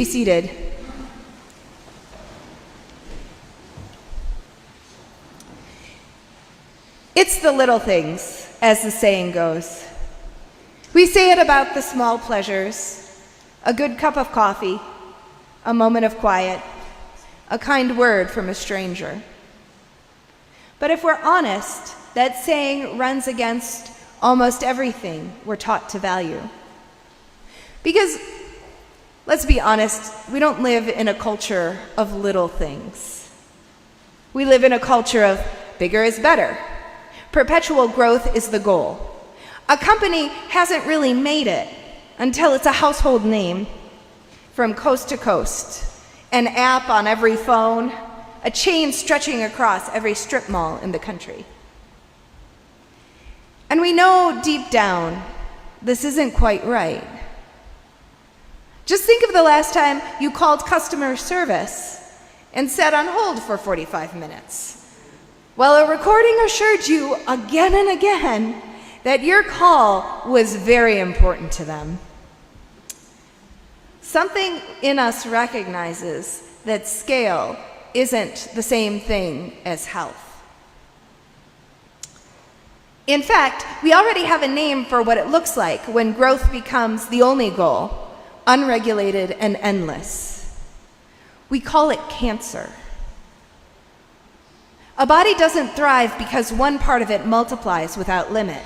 be seated. It's the little things, as the saying goes. We say it about the small pleasures, a good cup of coffee, a moment of quiet, a kind word from a stranger. But if we're honest, that saying runs against almost everything we're taught to value. Because, let's be honest, we don't live in a culture of little things. We live in a culture of bigger is better. Perpetual growth is the goal. A company hasn't really made it until it's a household name from coast to coast, an app on every phone, a chain stretching across every strip mall in the country. And we know deep down this isn't quite right. Just think of the last time you called customer service and sat on hold for 45 minutes. While a recording assured you again and again that your call was very important to them. Something in us recognizes that scale isn't the same thing as health. In fact, we already have a name for what it looks like when growth becomes the only goal, unregulated and endless. We call it cancer. A body doesn't thrive because one part of it multiplies without limit.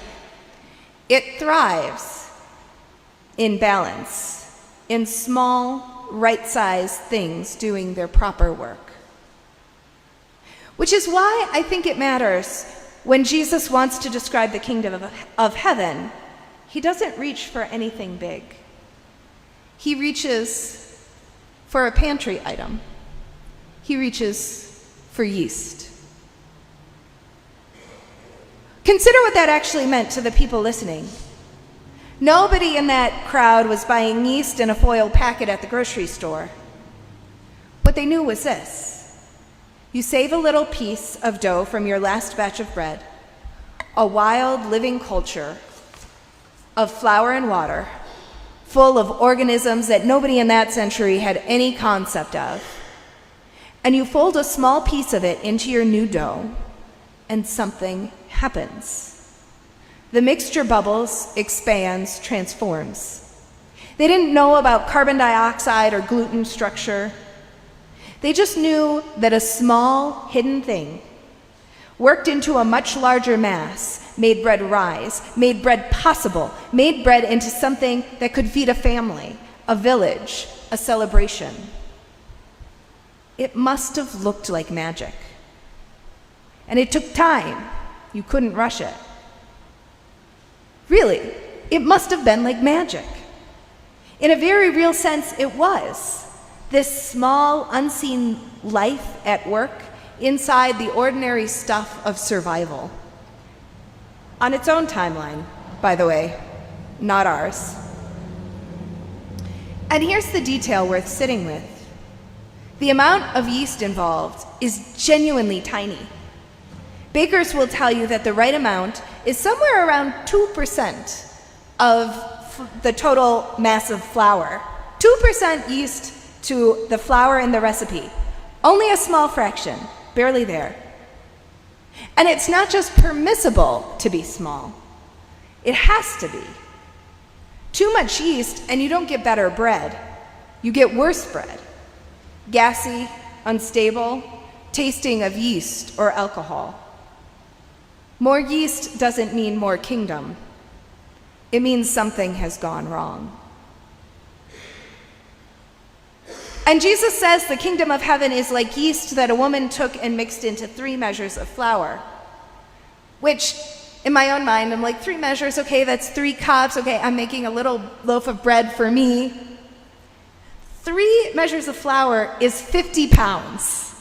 It thrives in balance, in small, right-sized things doing their proper work. Which is why I think it matters when Jesus wants to describe the kingdom of heaven, he doesn't reach for anything big. He reaches for a pantry item. He reaches for yeast. Consider what that actually meant to the people listening. Nobody in that crowd was buying yeast in a foil packet at the grocery store. What they knew was this: you save a little piece of dough from your last batch of bread, a wild living culture of flour and water, full of organisms that nobody in that century had any concept of, and you fold a small piece of it into your new dough, and something happens. The mixture bubbles, expands, transforms. They didn't know about carbon dioxide or gluten structure. They just knew that a small, hidden thing worked into a much larger mass, made bread rise, made bread possible, made bread into something that could feed a family, a village, a celebration. It must have looked like magic. And it took time. You couldn't rush it. Really, it must have been like magic. In a very real sense, it was. This small, unseen life at work inside the ordinary stuff of survival. On its own timeline, by the way, not ours. And here's the detail worth sitting with. The amount of yeast involved is genuinely tiny. Bakers will tell you that the right amount is somewhere around 2% of the total mass of flour. 2% yeast to the flour in the recipe. Only a small fraction, barely there. And it's not just permissible to be small. It has to be. Too much yeast and you don't get better bread. You get worse bread. Gassy, unstable, tasting of yeast or alcohol. More yeast doesn't mean more kingdom. It means something has gone wrong. And Jesus says the kingdom of heaven is like yeast that a woman took and mixed into 3 measures of flour. Which, in my own mind, I'm like, 3 measures, okay, that's 3 cups, okay, I'm making a little loaf of bread for me. 3 measures of flour is 50 pounds.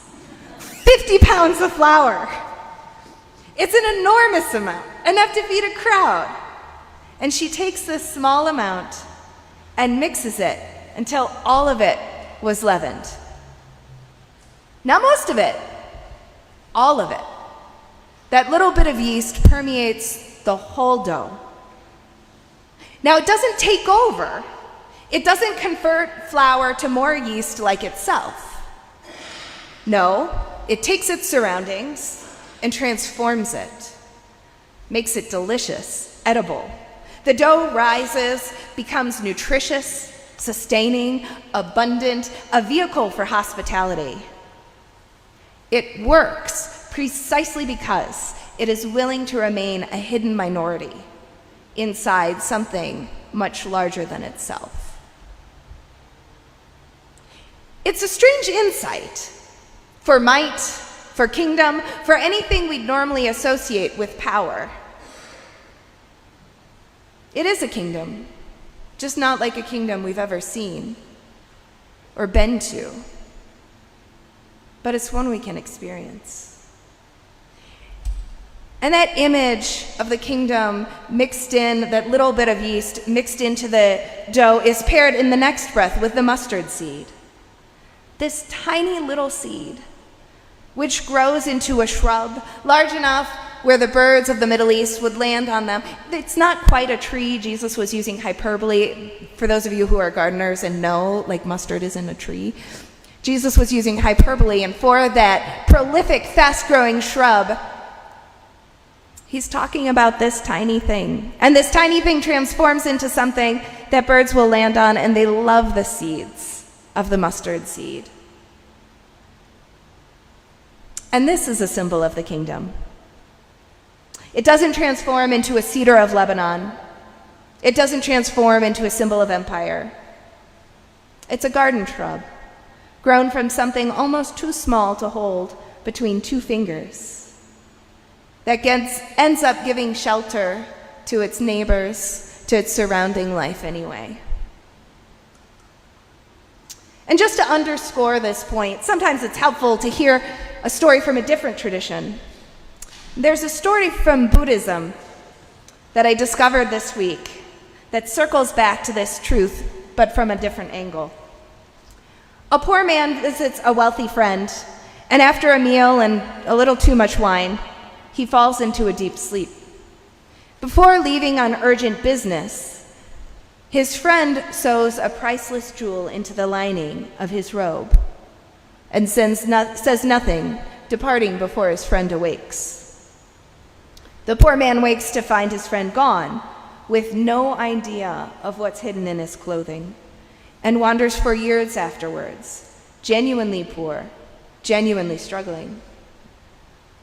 50 pounds of flour. It's an enormous amount, enough to feed a crowd. And she takes this small amount and mixes it until all of it was leavened. Not most of it, all of it. That little bit of yeast permeates the whole dough. Now, it doesn't take over. It doesn't convert flour to more yeast like itself. No, it takes its surroundings and transforms it, makes it delicious, edible. The dough rises, becomes nutritious, sustaining, abundant, a vehicle for hospitality. It works precisely because it is willing to remain a hidden minority inside something much larger than itself. It's a strange insight for might, for kingdom, for anything we'd normally associate with power. It is a kingdom, just not like a kingdom we've ever seen or been to, but it's one we can experience. And that image of the kingdom mixed in, that little bit of yeast mixed into the dough, is paired in the next breath with the mustard seed. This tiny little seed, which grows into a shrub large enough where the birds of the Middle East would land on them. It's not quite a tree. Jesus was using hyperbole. For those of you who are gardeners and know, like, mustard isn't a tree. Jesus was using hyperbole, and for that prolific, fast-growing shrub, he's talking about this tiny thing. And this tiny thing transforms into something that birds will land on, and they love the seeds of the mustard seed. And this is a symbol of the kingdom. It doesn't transform into a cedar of Lebanon. It doesn't transform into a symbol of empire. It's a garden shrub, grown from something almost too small to hold between two fingers, that ends up giving shelter to its neighbors, to its surrounding life anyway. And just to underscore this point, sometimes it's helpful to hear a story from a different tradition. There's a story from Buddhism that I discovered this week that circles back to this truth, but from a different angle. A poor man visits a wealthy friend, and after a meal and a little too much wine, he falls into a deep sleep. Before leaving on urgent business, his friend sews a priceless jewel into the lining of his robe and says nothing, departing before his friend awakes. The poor man wakes to find his friend gone, with no idea of what's hidden in his clothing, and wanders for years afterwards, genuinely poor, genuinely struggling.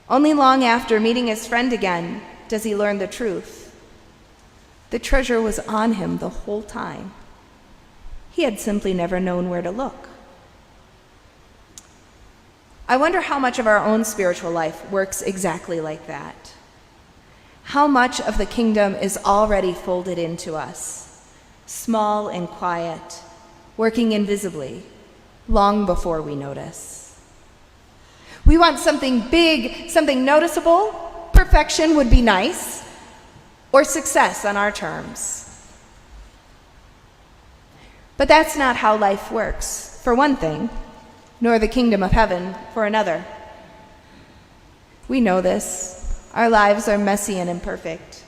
Only long after meeting his friend again does he learn the truth. The treasure was on him the whole time. He had simply never known where to look. I wonder how much of our own spiritual life works exactly like that. How much of the kingdom is already folded into us, small and quiet, working invisibly, long before we notice. We want something big, something noticeable. Perfection would be nice, or success on our terms. But that's not how life works, for one thing, nor the kingdom of heaven for another. We know this. Our lives are messy and imperfect.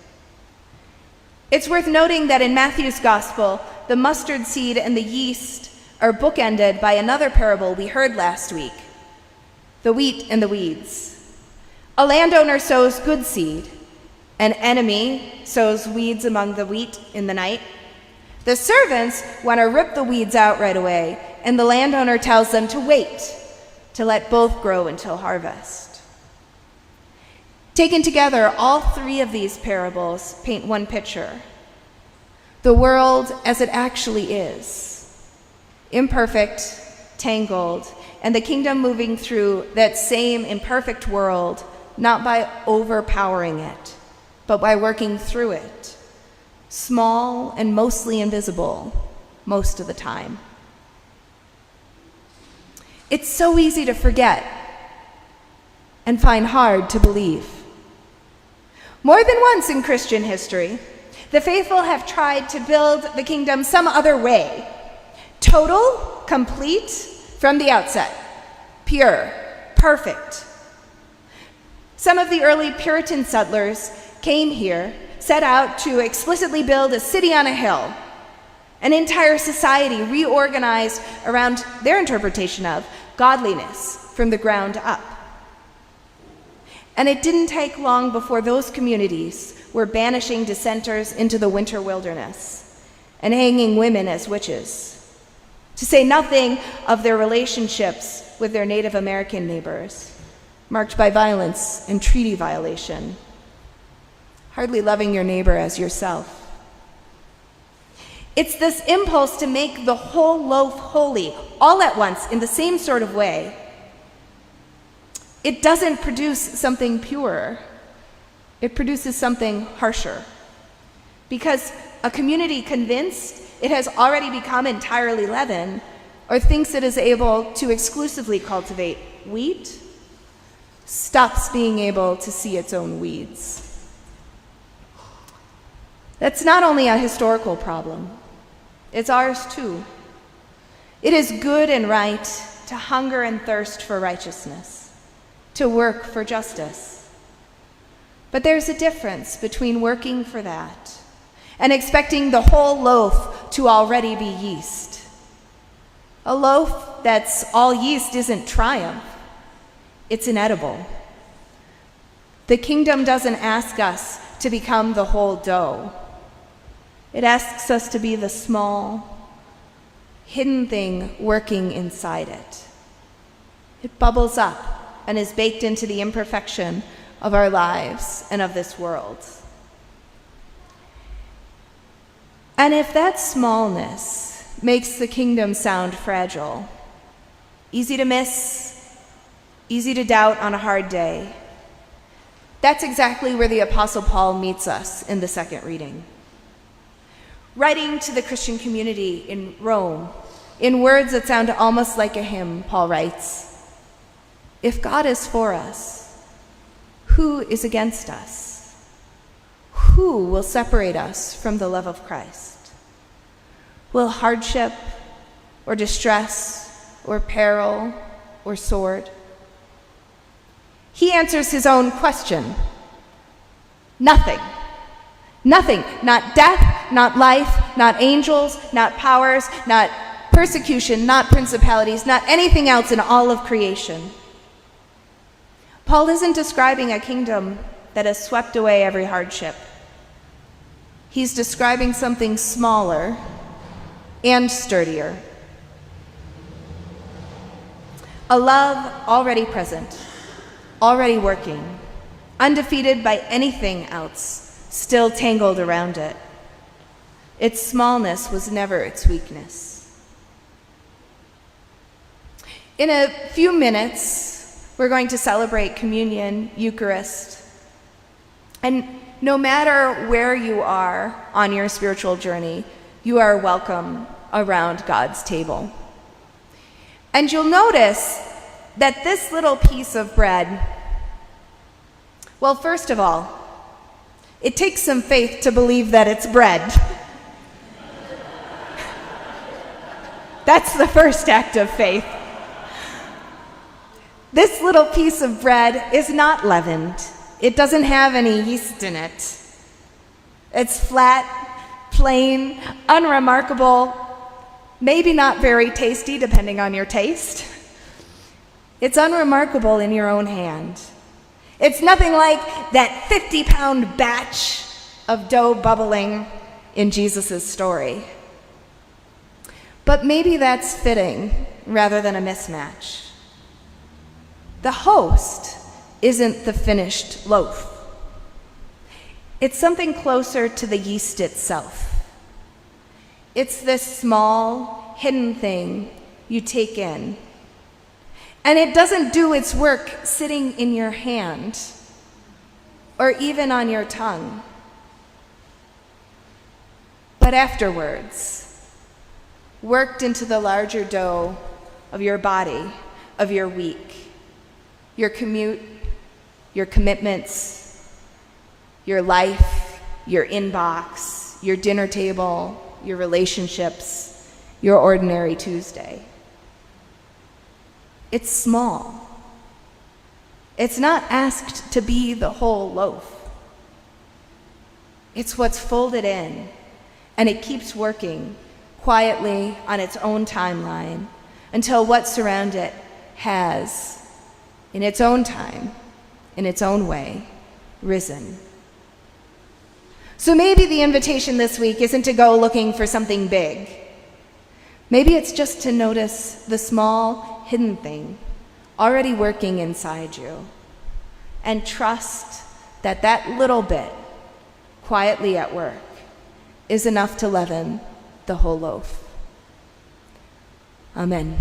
It's worth noting that in Matthew's gospel, the mustard seed and the yeast are bookended by another parable we heard last week, the wheat and the weeds. A landowner sows good seed. An enemy sows weeds among the wheat in the night. The servants want to rip the weeds out right away, and the landowner tells them to wait, to let both grow until harvest. Taken together, all three of these parables paint one picture: the world as it actually is, imperfect, tangled, and the kingdom moving through that same imperfect world, not by overpowering it, but by working through it, small and mostly invisible most of the time. It's so easy to forget and find hard to believe. More than once in Christian history, the faithful have tried to build the kingdom some other way. Total, complete, from the outset. Pure, perfect. Some of the early Puritan settlers came here, set out to explicitly build a city on a hill, An entire society reorganized around their interpretation of godliness from the ground up. And it didn't take long before those communities were banishing dissenters into the winter wilderness and hanging women as witches, to say nothing of their relationships with their Native American neighbors, marked by violence and treaty violation, hardly loving your neighbor as yourself. It's this impulse to make the whole loaf holy all at once in the same sort of way. It doesn't produce something purer. It produces something harsher. Because a community convinced it has already become entirely leaven, or thinks it is able to exclusively cultivate wheat, stops being able to see its own weeds. That's not only a historical problem, it's ours too. It is good and right to hunger and thirst for righteousness, to work for justice. But there's a difference between working for that and expecting the whole loaf to already be yeast. A loaf that's all yeast isn't triumph, it's inedible. The kingdom doesn't ask us to become the whole dough. It asks us to be the small, hidden thing working inside it. It bubbles up and is baked into the imperfection of our lives and of this world. And if that smallness makes the kingdom sound fragile, easy to miss, easy to doubt on a hard day, that's exactly where the Apostle Paul meets us in the second reading. Writing to the Christian community in Rome, in words that sound almost like a hymn, Paul writes, "If God is for us, who is against us? Who will separate us from the love of Christ? Will hardship or distress or peril or sword?" He answers his own question. Nothing. Nothing. Not death, not life, not angels, not powers, not persecution, not principalities, not anything else in all of creation. Paul isn't describing a kingdom that has swept away every hardship. He's describing something smaller and sturdier. A love already present, already working, undefeated by anything else, still tangled around it. Its smallness was never its weakness. In a few minutes, we're going to celebrate communion, Eucharist. And no matter where you are on your spiritual journey, you are welcome around God's table. And you'll notice that this little piece of bread, well, first of all, it takes some faith to believe that it's bread. That's the first act of faith. This little piece of bread is not leavened. It doesn't have any yeast in it. It's flat, plain, unremarkable, maybe not very tasty depending on your taste. It's unremarkable in your own hand. It's nothing like that 50-pound batch of dough bubbling in Jesus' story. But maybe that's fitting rather than a mismatch. The host isn't the finished loaf. It's something closer to the yeast itself. It's this small, hidden thing you take in. And it doesn't do its work sitting in your hand or even on your tongue. But afterwards, worked into the larger dough of your body, of your week, your commute, your commitments, your life, your inbox, your dinner table, your relationships, your ordinary Tuesday. It's small. It's not asked to be the whole loaf. It's what's folded in, and it keeps working quietly on its own timeline until what's around it has, in its own time, in its own way, risen. So maybe the invitation this week isn't to go looking for something big. Maybe it's just to notice the small, hidden thing already working inside you and trust that that little bit, quietly at work, is enough to leaven the whole loaf. Amen.